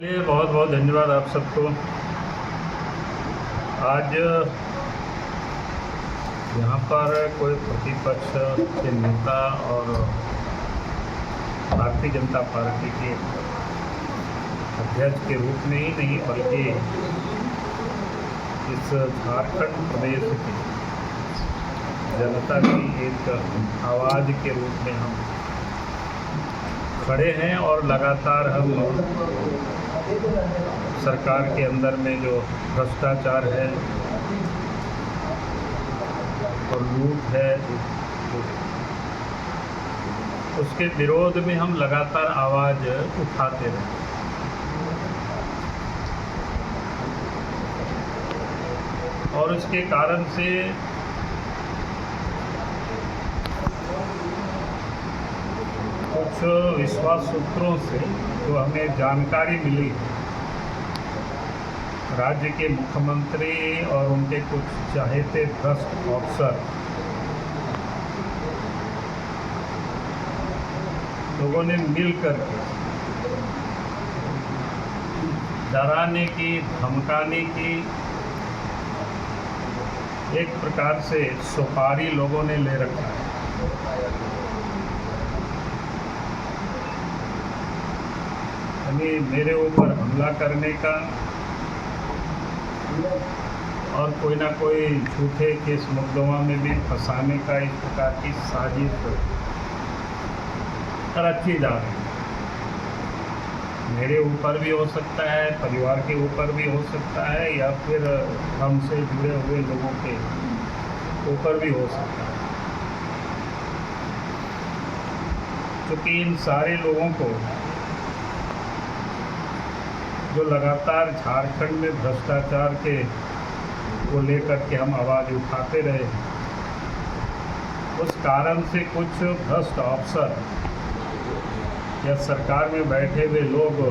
बहुत बहुत धन्यवाद आप सबको। आज यहाँ पर कोई प्रतिपक्ष के नेता और भारतीय जनता पार्टी के अध्यक्ष के रूप में ही नहीं बल्कि इस झारखंड प्रदेश की जनता की एक आवाज़ के रूप में हम खड़े हैं और लगातार हम सरकार के अंदर में जो भ्रष्टाचार है और लूट है उसके विरोध में हम लगातार आवाज़ उठाते रहे। और इसके कारण से कुछ विश्वास सूत्रों से जो हमें जानकारी मिली है, राज्य के मुख्यमंत्री और उनके कुछ चाहते भ्रष्ट अफसर लोगों ने मिलकर डराने की, धमकाने की एक प्रकार से सुपारी लोगों ने ले रखा है। यानी मेरे ऊपर हमला करने का और कोई ना कोई झूठे केस मुकदमा में भी फंसाने का इस प्रकार की साजिश रची जा रही है। मेरे ऊपर भी हो सकता है, परिवार के ऊपर भी हो सकता है, या फिर हमसे जुड़े हुए लोगों के ऊपर भी हो सकता है। क्योंकि इन सारे लोगों को जो लगातार झारखंड में भ्रष्टाचार के को लेकर के हम आवाज़ उठाते रहे, उस कारण से कुछ भ्रष्ट अफसर या सरकार में बैठे हुए लोग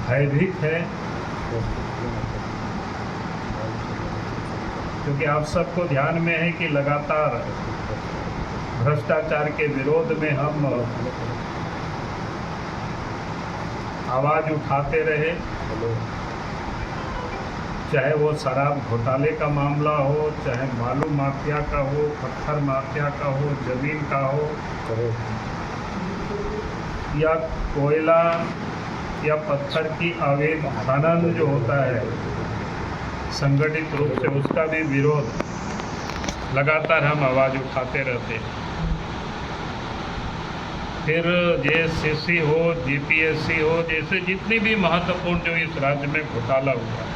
भयभीत हैं। क्योंकि आप सबको ध्यान में है कि लगातार भ्रष्टाचार के विरोध में हम आवाज़ उठाते रहे, चाहे वो शराब घोटाले का मामला हो, चाहे बालू माफिया का हो, पत्थर माफिया का हो, ज़मीन का हो, या कोयला या पत्थर की अवैध खनन जो होता है संगठित रूप से, उसका भी विरोध लगातार हम आवाज़ उठाते रहते हैं। फिर जेएसएससी हो, जीपीएससी हो, जैसे जितनी भी महत्वपूर्ण जो इस राज्य में घोटाला हुआ है,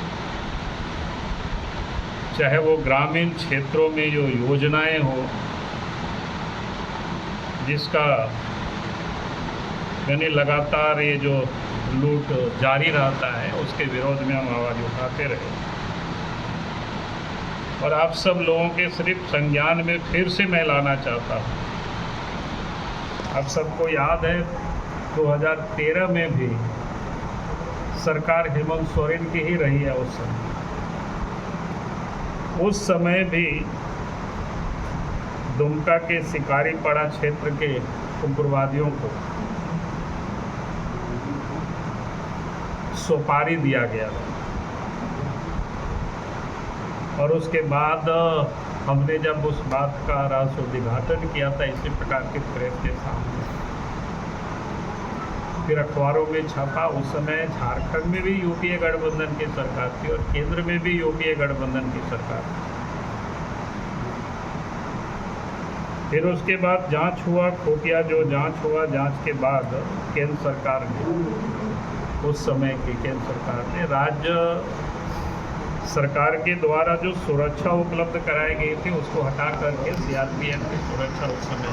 चाहे वो ग्रामीण क्षेत्रों में जो योजनाएं हो जिसका यानी लगातार ये जो लूट जारी रहता है, उसके विरोध में हम आवाज़ उठाते रहे। और आप सब लोगों के सिर्फ संज्ञान में फिर से मैं लाना चाहता हूँ। आप सबको याद है 2013 में भी सरकार हेमंत सोरेन की ही रही है। उस समय भी दुमका के शिकारीपाड़ा क्षेत्र के उग्रवादियों को सुपारी दिया गया था। और उसके बाद हमने जब उस बात का राजस्व उद्घाटन किया था इसी प्रकार के प्रेस के सामने, फिर अखबारों में छपा। उस समय झारखंड में भी यूपीए गठबंधन की सरकार थी और केंद्र में भी यूपीए गठबंधन की सरकार थी। फिर उसके बाद जांच हुआ, खुफिया जो जांच हुआ, जांच के बाद केंद्र सरकार ने, उस समय की केंद्र सरकार ने राज्य सरकार के द्वारा जो सुरक्षा उपलब्ध कराई गई थी उसको हटा करके सीआरपीएफ की सुरक्षा उस समय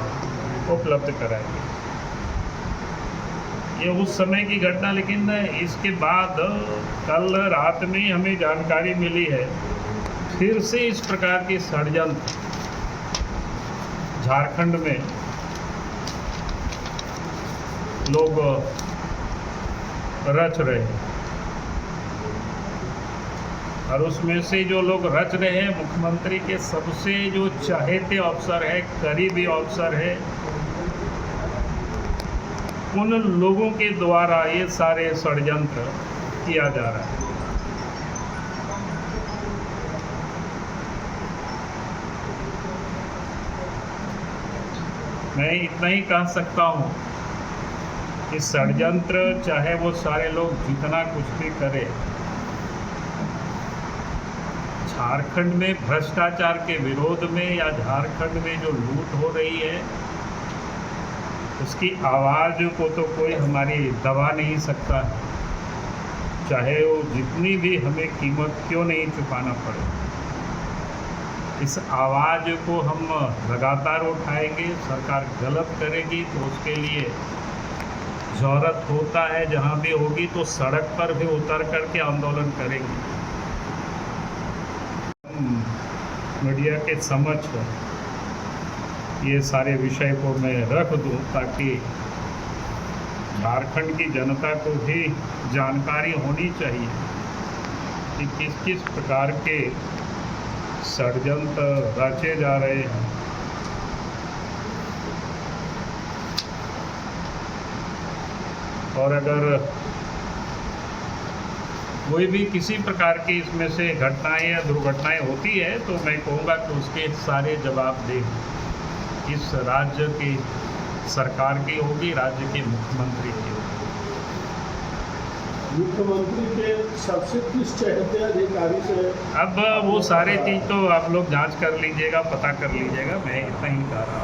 उपलब्ध कराई गई। ये उस समय की घटना। लेकिन इसके बाद कल रात में ही हमें जानकारी मिली है फिर से इस प्रकार की षड्यंत्र झारखंड में लोग रच रहे हैं। और उसमें से जो लोग रच रहे हैं, मुख्यमंत्री के सबसे जो चाहते अफसर है, करीबी अफसर है, उन लोगों के द्वारा ये सारे षड्यंत्र किया जा रहा है। मैं इतना ही कह सकता हूँ कि षड्यंत्र चाहे वो सारे लोग जितना कुछ भी करें, झारखंड में भ्रष्टाचार के विरोध में या झारखंड में जो लूट हो रही है उसकी आवाज़ को तो कोई हमारी दबा नहीं सकता, चाहे वो जितनी भी हमें कीमत क्यों नहीं चुकाना पड़े। इस आवाज़ को हम लगातार उठाएंगे। सरकार गलत करेगी तो उसके लिए ज़रूरत होता है, जहाँ भी होगी तो सड़क पर भी उतर करके आंदोलन करेंगे। मीडिया के समक्ष ये सारे विषय को मैं रख दूं ताकि झारखंड की जनता को भी जानकारी होनी चाहिए कि किस किस प्रकार के षड्यंत्र रचे जा रहे हैं। और अगर कोई भी किसी प्रकार की इसमें से घटनाएं या दुर्घटनाएं होती है तो मैं कहूँगा कि उसके सारे जवाबदेह इस राज्य की सरकार की होगी, राज्य के मुख्यमंत्री की होगी। मुख्यमंत्री के सबसे किस चहेते अधिकारी से? अब वो सारे चीज़ तो आप लोग जांच कर लीजिएगा, पता कर लीजिएगा, मैं इतना ही कह रहा हूँ।